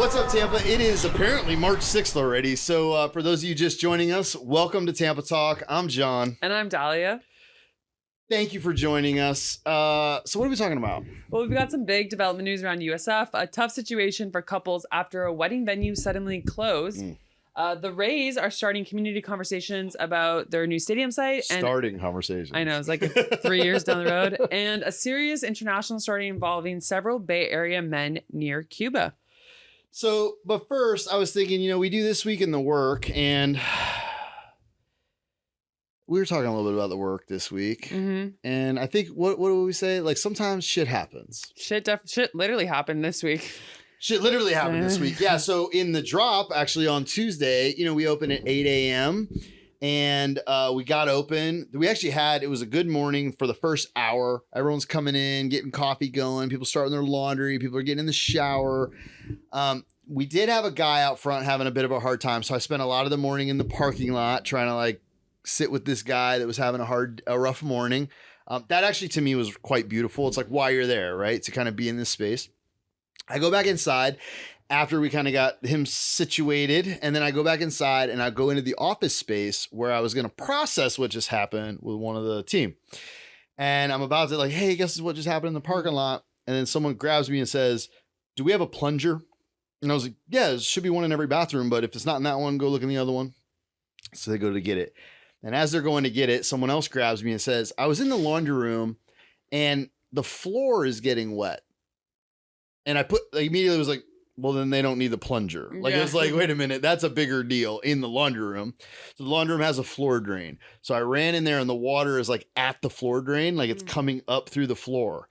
What's up, Tampa? It is apparently March 6th already. So for those of you just joining us, welcome to Tampa Talk. I'm John. And I'm Dahlia. Thank you for joining us. So what are we talking about? Well, we've got some big development news around USF. A tough situation for couples after a wedding venue suddenly closed. The Rays are starting community conversations about their new stadium site. Starting conversations. I know, it's like 3 years down the road. And a serious international story involving several Bay Area men near Cuba. So, but first, I was thinking, we do This Week in the Work, and we were talking a little bit about the work this week. Mm-hmm. And I think, what do we say? Like, sometimes shit happens. Shit literally happened this week. Shit literally happened this week. Yeah, so in the drop, actually on Tuesday, we opened at 8 a.m., and we got open. We actually it was a good morning for the first hour. Everyone's coming in, getting coffee going. People starting their laundry. People are getting in the shower. We did have a guy out front having a bit of a hard time. So I spent a lot of the morning in the parking lot trying to sit with this guy that was having a rough morning. That actually to me was quite beautiful. It's like why you're there, right? To kind of be in this space. I go back inside after we kind of got him situated, and then I go back inside and I go into the office space where I was going to process what just happened with one of the team. And I'm about to hey, guess what just happened in the parking lot? And then someone grabs me and says, "Do we have a plunger?" And I was like, "Yeah, there should be one in every bathroom, but if it's not in that one, go look in the other one." So they go to get it. And as they're going to get it, someone else grabs me and says, "I was in the laundry room and the floor is getting wet." And I immediately was like, well, then they don't need the plunger. It was like, wait a minute, that's a bigger deal in the laundry room. So the laundry room has a floor drain. So I ran in there and the water is at the floor drain, it's coming up through the floor.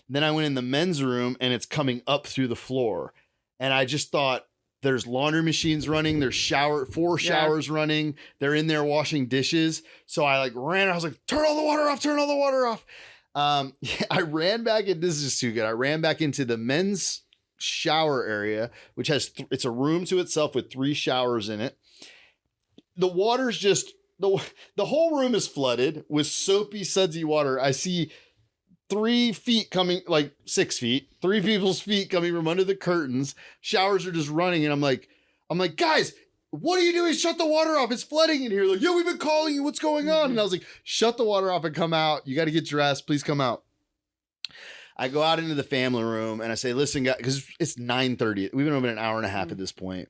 Then I went in the men's room and it's coming up through the floor. And I just thought, there's laundry machines running. There's four showers running. They're in there washing dishes. So I ran. I was like, turn all the water off. Turn all the water off. I ran back in. This is just too good. I ran back into the men's shower area, which has it's a room to itself with 3 showers in it. The water's just the whole room is flooded with soapy, sudsy water. I see 3 feet coming, 6 feet, 3 people's feet coming from under the curtains. Showers are just running, and I'm like, guys, what are you doing? Shut the water off. It's flooding in here. Yeah, we've been calling you. What's going on? And I was like, shut the water off and come out. You got to get dressed. Please come out. I go out into the family room and I say, listen, guys, because it's 9:30. We've been open an hour and a half at this point.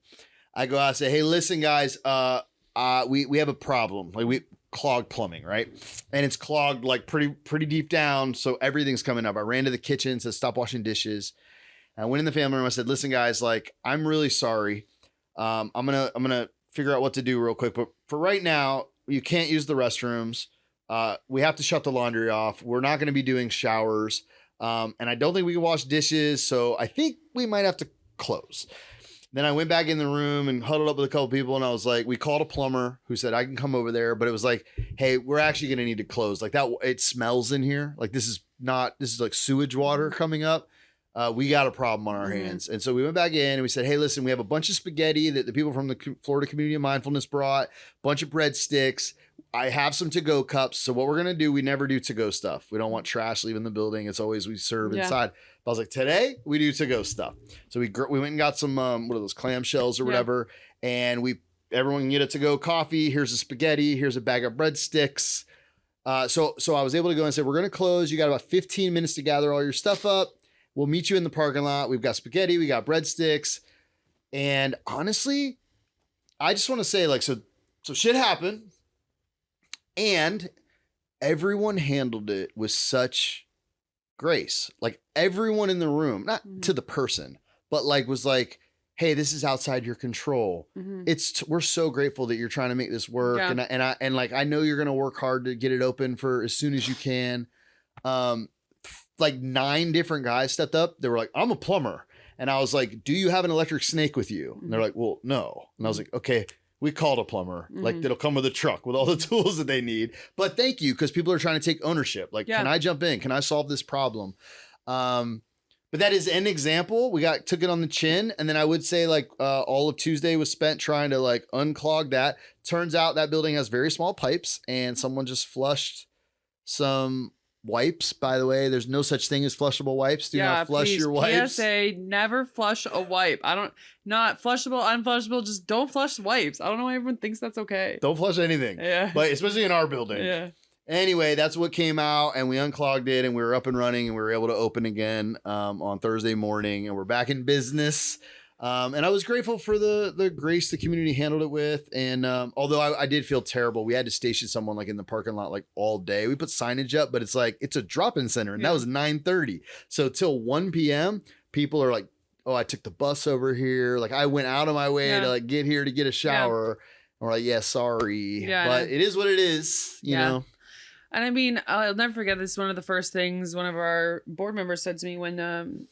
I go out and say, hey, listen, guys, we have a problem. We clogged plumbing, right? And it's clogged pretty deep down. So everything's coming up. I ran to the kitchen, said, stop washing dishes. And I went in the family room. I said, listen, guys, I'm really sorry. I'm gonna figure out what to do real quick, but for right now, you can't use the restrooms. We have to shut the laundry off. We're not going to be doing showers, and I don't think we can wash dishes. So I think we might have to close. Then I went back in the room and huddled up with a couple people, and I was like, we called a plumber who said I can come over there, but it was like, hey, we're actually going to need to close. That it smells in here. This is sewage water coming up. We got a problem on our hands. And so we went back in and we said, hey, listen, we have a bunch of spaghetti that the people from the Florida Community of Mindfulness brought, a bunch of breadsticks. I have some to-go cups. So what we're going to do, we never do to-go stuff. We don't want trash leaving the building. It's always we serve inside. But I was like, today we do to-go stuff. So we went and got some, what are those, clamshells or whatever. And everyone can get a to-go coffee. Here's a spaghetti. Here's a bag of breadsticks. So I was able to go and say, we're going to close. You got about 15 minutes to gather all your stuff up. We'll meet you in the parking lot. We've got spaghetti. We got breadsticks. And honestly, I just want to say so shit happened. And everyone handled it with such grace. Everyone in the room, not to the person, but was hey, this is outside your control. We're so grateful that you're trying to make this work. Yeah. And I know you're going to work hard to get it open for as soon as you can. 9 different guys stepped up. They were like, I'm a plumber. And I was like, do you have an electric snake with you? And they're like, well, no. And I was like, okay, we called a plumber. That'll come with a truck with all the tools that they need. But thank you, because people are trying to take ownership. Can I jump in? Can I solve this problem? But that is an example. We took it on the chin. And then I would say all of Tuesday was spent trying to unclog that. Turns out that building has very small pipes, and someone just flushed some wipes, by the way. There's no such thing as flushable wipes. Do not flush please, your wipes. PSA, never flush a wipe. Not flushable, unflushable, just don't flush wipes. I don't know why everyone thinks that's okay. Don't flush anything. Yeah. But especially in our building. Yeah. Anyway, that's what came out, and we unclogged it, and we were up and running, and we were able to open again on Thursday morning, and we're back in business. And I was grateful for the grace the community handled it with. And although I did feel terrible, we had to station someone like in the parking lot like all day. We put signage up, but it's like it's a drop-in center, and that was 9:30. So till 1 p.m., people are like, "Oh, I took the bus over here. Like I went out of my way to like get here to get a shower." And we're like, "Yeah, sorry, but it is what it is, you know." And I mean, I'll never forget this. One of the first things one of our board members said to me when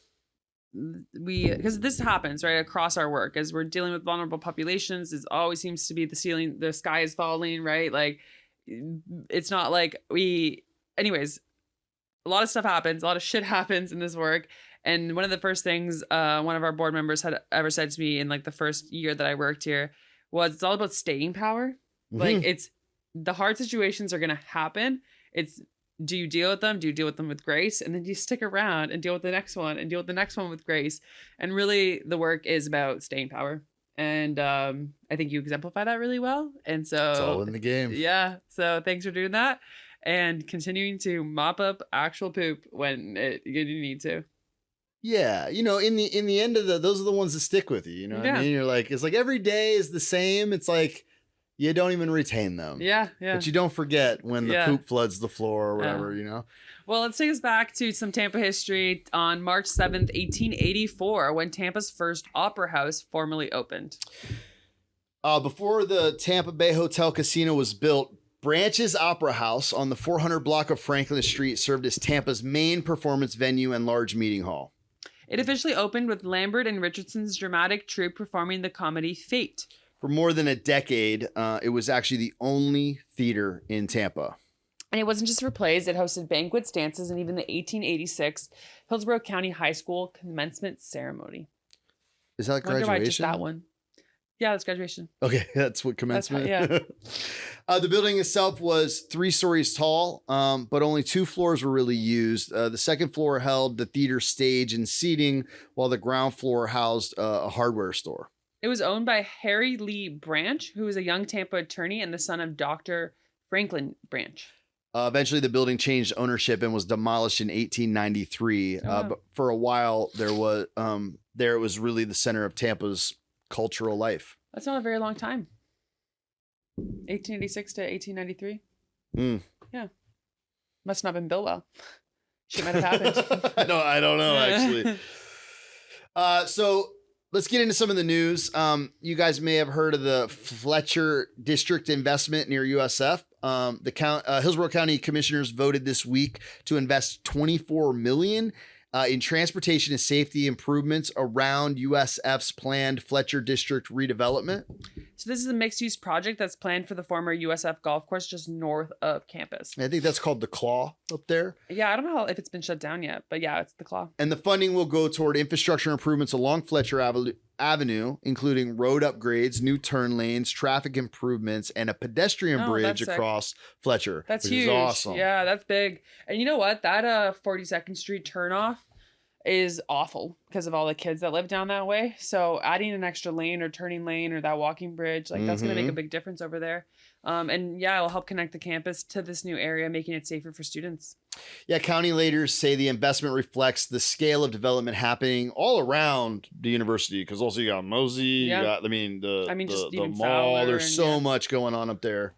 because this happens right across our work as we're dealing with vulnerable populations. It always seems to be the sky is falling, right? Like it's not like anyways, a lot of stuff happens, a lot of shit happens in this work. And one of the first things one of our board members had ever said to me in like the first year that I worked here was it's all about staying power. Like it's the hard situations are going to happen. It's do you deal with them? Do you deal with them with grace? And then do you stick around and deal with the next one and deal with the next one with grace? And really the work is about staying power. And I think you exemplify that really well. And so it's all in the game. Yeah. So thanks for doing that and continuing to mop up actual poop when you need to. Yeah. You know, in the end of those are the ones that stick with you. You know what I mean? You're like, it's like every day is the same. It's like, you don't even retain them. Yeah. But you don't forget when the poop floods the floor or whatever, you know? Well, let's take us back to some Tampa history on March 7th, 1884, when Tampa's first opera house formally opened. Before the Tampa Bay Hotel Casino was built, Branch's Opera House on the 400 block of Franklin Street served as Tampa's main performance venue and large meeting hall. It officially opened with Lambert and Richardson's dramatic troupe performing the comedy Fate. For more than a decade, it was actually the only theater in Tampa. And it wasn't just for plays. It hosted banquets, dances, and even the 1886 Hillsborough County High School commencement ceremony. Is that graduation? Why just that one? Yeah, that's graduation. Okay, that's what commencement. Yeah. The building itself was 3 stories tall, but only 2 floors were really used. The second floor held the theater stage and seating, while the ground floor housed a hardware store. It was owned by Harry Lee Branch, who was a young Tampa attorney and the son of Dr. Franklin Branch. Eventually, the building changed ownership and was demolished in 1893. But for a while, it was really the center of Tampa's cultural life. That's not a very long time. 1886 to 1893. Yeah, must not have been built well. Shit might have happened. I don't know actually. So. Let's get into some of the news. You guys may have heard of the Fletcher District investment near USF. The Hillsborough County Commissioners voted this week to invest $24 million in transportation and safety improvements around USF's planned Fletcher District redevelopment. So this is a mixed-use project that's planned for the former USF golf course just north of campus. I think that's called the Claw up there. Yeah, I don't know if it's been shut down yet, but yeah, it's the Claw. And the funding will go toward infrastructure improvements along Fletcher Avenue, including road upgrades, new turn lanes, traffic improvements, and a pedestrian bridge across Fletcher. That's which huge. Is awesome. Yeah, that's big. And you know what? That 42nd Street turnoff is awful because of all the kids that live down that way. So adding an extra lane or turning lane or that walking bridge, like that's going to make a big difference over there. And yeah, it'll help connect the campus to this new area, making it safer for students. Yeah, county leaders say the investment reflects the scale of development happening all around the university. Because also you got Mosey, you got, the mall. There's so much going on up there.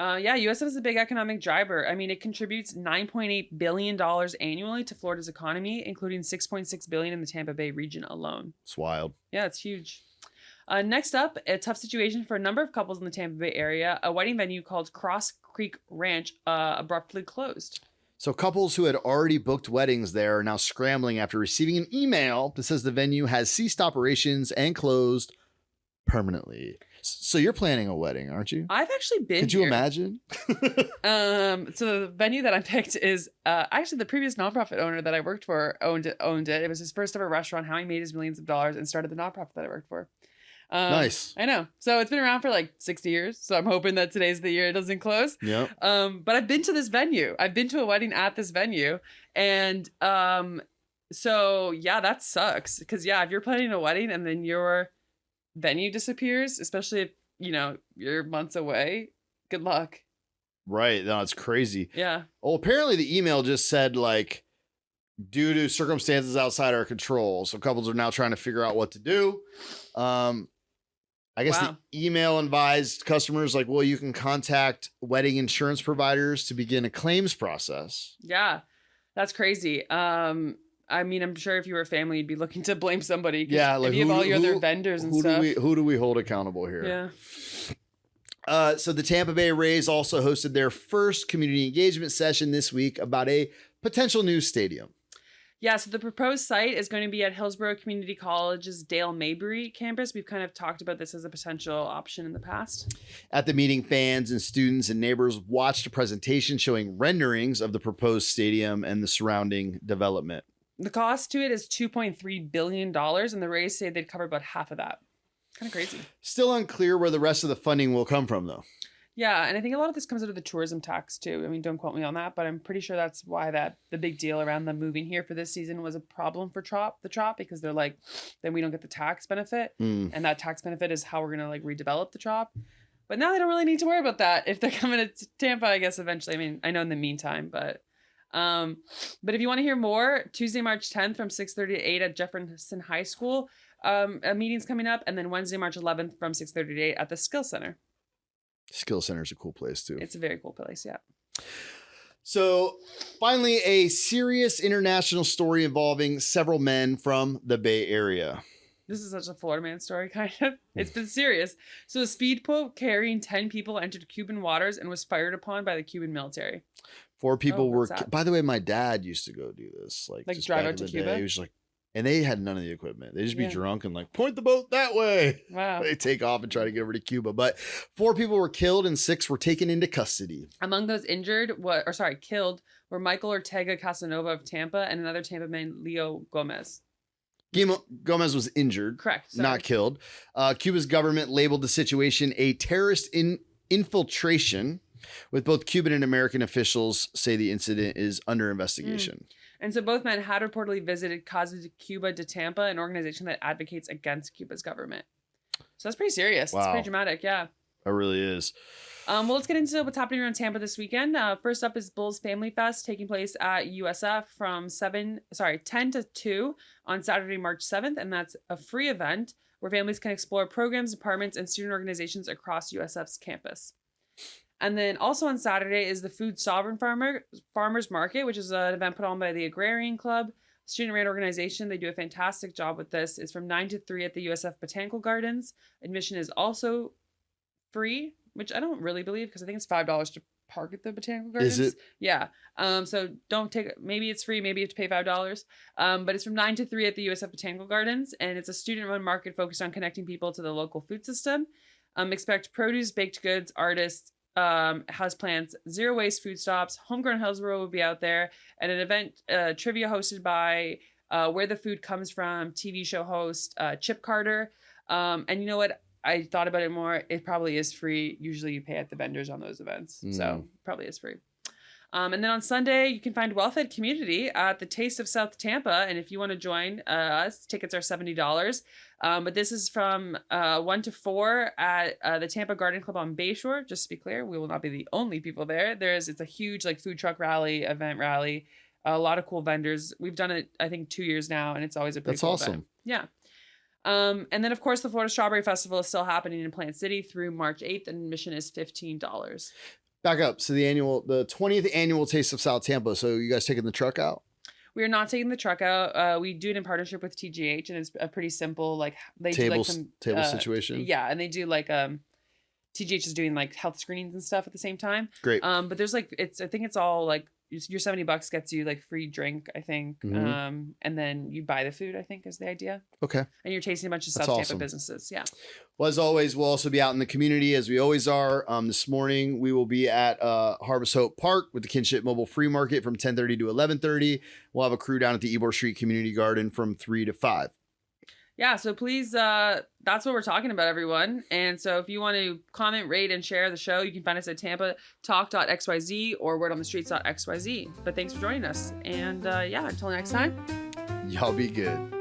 USF is a big economic driver. I mean, it contributes $9.8 billion annually to Florida's economy, including $6.6 billion in the Tampa Bay region alone. It's wild. Yeah, it's huge. Next up, a tough situation for a number of couples in the Tampa Bay area. A wedding venue called Cross Creek Ranch abruptly closed. So couples who had already booked weddings there are now scrambling after receiving an email that says the venue has ceased operations and closed permanently. So you're planning a wedding, aren't you? I've actually been. Could you imagine? So the venue that I picked is actually the previous nonprofit owner that I worked for owned it. It was his first ever restaurant, how he made his millions of dollars and started the nonprofit that I worked for. Nice. I know. So it's been around for like 60 years. So I'm hoping that today's the year it doesn't close. Yeah. But I've been to this venue. I've been to a wedding at this venue. And so yeah, that sucks. Because yeah, if you're planning a wedding and then your venue disappears, especially if, you know, you're months away, good luck. Right. No, it's crazy. Yeah. Well, apparently the email just said like, due to circumstances outside our control. So couples are now trying to figure out what to do. I guess the email advised customers like, well, you can contact wedding insurance providers to begin a claims process. Yeah, that's crazy. I mean, I'm sure if you were a family, you'd be looking to blame somebody. Yeah, like if you have all your other vendors and stuff. Who do we hold accountable here? Yeah. So the Tampa Bay Rays also hosted their first community engagement session this week about a potential new stadium. Yeah, so the proposed site is going to be at Hillsborough Community College's Dale Mabry campus. We've kind of talked about this as a potential option in the past. At the meeting, fans and students and neighbors watched a presentation showing renderings of the proposed stadium and the surrounding development. The cost to it is $2.3 billion, and the Rays say they'd cover about half of that. Kind of crazy. Still unclear where the rest of the funding will come from, though. Yeah, and I think a lot of this comes out of the tourism tax too. I mean, don't quote me on that, but I'm pretty sure that's why the big deal around them moving here for this season was a problem for the Trop, because they're like, then we don't get the tax benefit, and that tax benefit is how we're gonna like redevelop the Trop. But now they don't really need to worry about that if they're coming to Tampa, I guess eventually. I mean, I know in the meantime, but if you want to hear more, Tuesday, March 10th from 6:30 to 8 at Jefferson High School, a meeting's coming up, and then Wednesday, March 11th from 6:30 to 8 at the Skill Center. Skill Center is a cool place too. It's a very cool place, yeah. So finally, a serious international story involving several men from the Bay Area. This is such a Florida man story, kind of. It's been serious. So a speedboat carrying 10 people entered Cuban waters and was fired upon by the Cuban military. 4 people were, by the way, my dad used to go do this. Like just drive out to Cuba? He was like, and they had none of the equipment. They just be drunk and like, point the boat that way. Wow. They take off and try to get over to Cuba. But 4 people were killed and 6 were taken into custody. Among those killed were Michael Ortega Casanova of Tampa and another Tampa man, Leo Gomez. Gomez was injured. Correct. Not killed. Cuba's government labeled the situation a terrorist infiltration, with both Cuban and American officials say the incident is under investigation. And so both men had reportedly visited Casa de Cuba de Tampa, an organization that advocates against Cuba's government. So that's pretty serious. Wow. It's pretty dramatic, yeah. It really is. Well, let's get into what's happening around Tampa this weekend. First up is Bulls Family Fest taking place at USF from 10 to 2 on Saturday, March 7th. And that's a free event where families can explore programs, departments, and student organizations across USF's campus. And then also on Saturday is the Food Sovereign Farmers Market, which is an event put on by the Agrarian Club, student-run organization. They do a fantastic job with this. It's from 9 to 3 at the USF Botanical Gardens. Admission is also free, which I don't really believe because I think it's $5 to park at the Botanical Gardens. Is it? Yeah. So don't take it. Maybe it's free. Maybe you have to pay $5. But it's from 9 to 3 at the USF Botanical Gardens. And it's a student-run market focused on connecting people to the local food system. Expect produce, baked goods, artists, houseplants, zero waste food stops. Homegrown Hillsborough will be out there, and an event trivia hosted by Where the Food Comes From TV show host Chip Carter. And you know what? I thought about it more. It probably is free. Usually you pay at the vendors on those events, so probably is free. And then on Sunday, you can find Well-Fed Community at the Taste of South Tampa. And if you want to join us, tickets are $70. But this is from 1 to 4 at the Tampa Garden Club on Bayshore. Just to be clear, we will not be the only people there. It's a huge like food truck rally, event rally, a lot of cool vendors. We've done it, I think, 2 years now, and it's always a pretty cool awesome. event. Yeah. And then, of course, the Florida Strawberry Festival is still happening in Plant City through March 8th, and admission is $15. Back up. So the 20th annual Taste of South Tampa. So you guys taking the truck out? We are not taking the truck out. We do it in partnership with TGH, and it's a pretty simple, like they do like some table situation. Yeah, and they do like TGH is doing like health screenings and stuff at the same time. Great. But there's like I think it's all like your $70 gets you like free drink, I think. And then you buy the food, I think is the idea. Okay. And you're tasting a bunch of That's South awesome. Tampa businesses. Yeah. Well, as always, we'll also be out in the community as we always are. This morning we will be at Harvest Hope Park with the Kinship Mobile Free Market from 10:30 to 11:30. We'll have a crew down at the Ybor Street Community Garden from 3 to 5. yeah, so please, that's what we're talking about, everyone. And so if you want to comment, rate, and share the show, you can find us at tampatalk.xyz or wordonthestreets.xyz. But thanks for joining us. And yeah, until next time. Y'all be good.